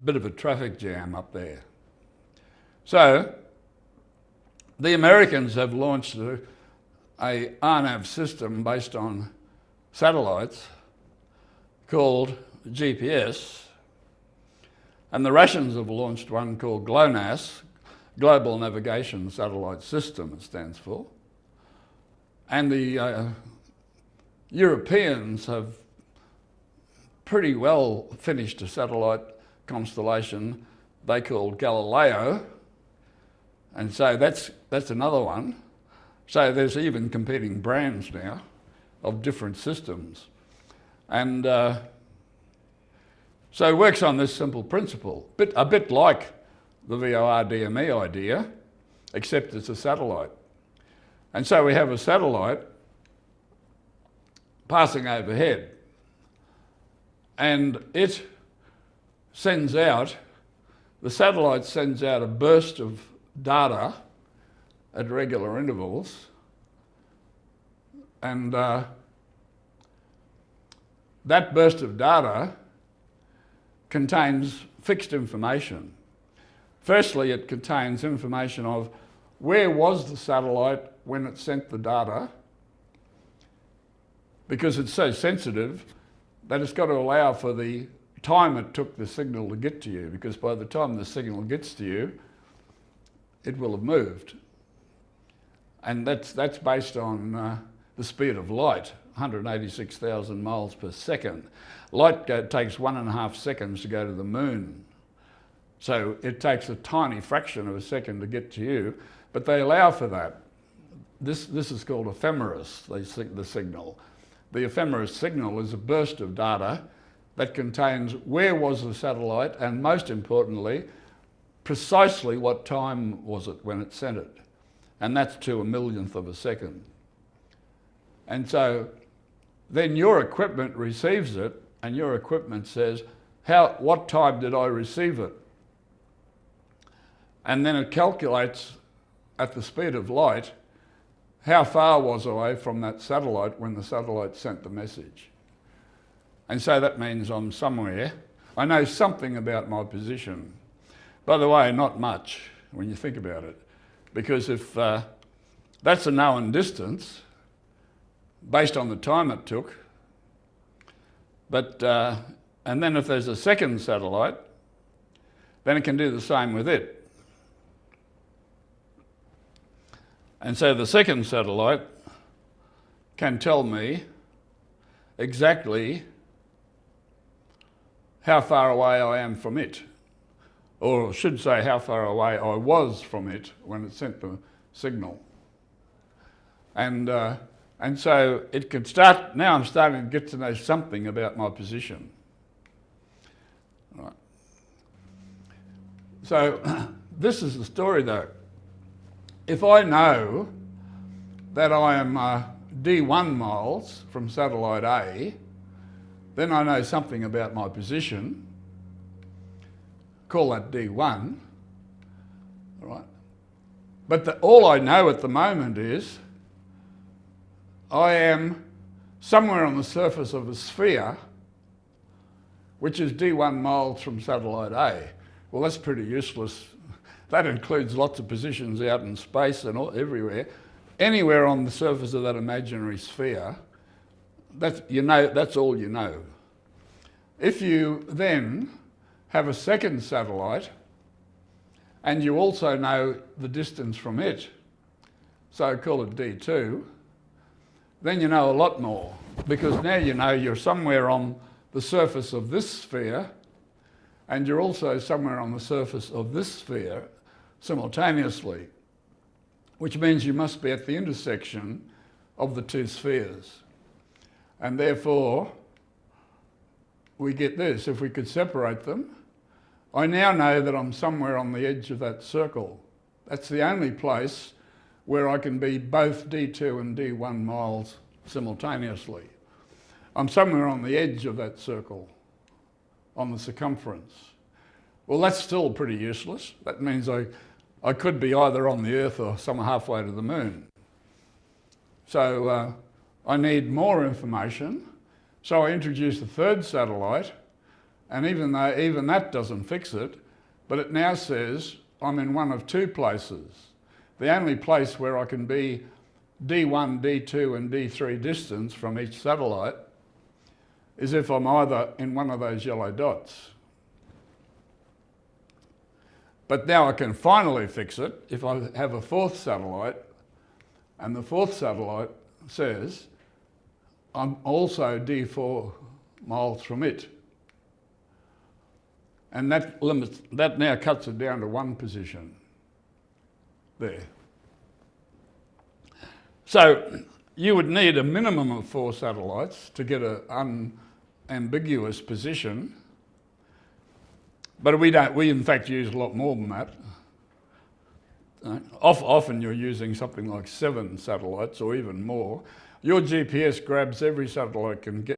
bit of a traffic jam up there. So the Americans have launched a RNAV system based on satellites called GPS, and the Russians have launched one called GLONASS, Global Navigation Satellite System it stands for, and the Europeans have pretty well finished a satellite constellation they called Galileo, and so that's another one. So there's even competing brands now of different systems. And so it works on this simple principle, a bit like the VOR-DME idea, except it's a satellite. And so we have a satellite passing overhead, and the satellite sends out a burst of data at regular intervals, and that burst of data contains fixed information. Firstly, it contains information of where was the satellite when it sent the data, because it's so sensitive that it's got to allow for the time it took the signal to get to you, because by the time the signal gets to you, it will have moved. And that's based on the speed of light, 186,000 miles per second. Light takes 1.5 seconds to go to the moon. So it takes a tiny fraction of a second to get to you, but they allow for that. This is called ephemeris, the signal. The ephemeris signal is a burst of data that contains where was the satellite, and most importantly, precisely what time was it when it sent it. And that's to a millionth of a second. And so then your equipment receives it, and your equipment says, what time did I receive it? And then it calculates at the speed of light, how far was I away from that satellite when the satellite sent the message? And so that means I'm somewhere. I know something about my position. By the way, not much when you think about it, because if that's a known distance based on the time it took, but and then if there's a second satellite, then it can do the same with it. And so the second satellite can tell me exactly how far away I am from it, or I should say how far away I was from it when it sent the signal. And so it could start, now I'm starting to get to know something about my position. Right. So this is the story though. If I know that I am D1 miles from satellite A, then I know something about my position. Call that D1, all right? But all I know at the moment is I am somewhere on the surface of a sphere, which is D1 miles from satellite A. Well, that's pretty useless. That includes lots of positions out in space and everywhere. Anywhere on the surface of that imaginary sphere, that's all you know. If you then have a second satellite, and you also know the distance from it, so call it D2, then you know a lot more, because now you know you're somewhere on the surface of this sphere, and you're also somewhere on the surface of this sphere simultaneously, which means you must be at the intersection of the two spheres. And therefore, we get this. If we could separate them, I now know that I'm somewhere on the edge of that circle. That's the only place where I can be both D2 and D1 miles simultaneously. I'm somewhere on the edge of that circle, on the circumference. Well, that's still pretty useless. That means I could be either on the Earth or somewhere halfway to the moon. So I need more information. So I introduce a third satellite, And even though even that doesn't fix it, but it now says I'm in one of two places. The only place where I can be D1, D2 and D3 distance from each satellite is if I'm either in one of those yellow dots. But now I can finally fix it if I have a fourth satellite, and the fourth satellite says I'm also D4 miles from it. And that now cuts it down to one position there. So you would need a minimum of 4 satellites to get an unambiguous position. But we in fact use a lot more than that. Often you're using something like 7 satellites or even more. Your GPS grabs every satellite can get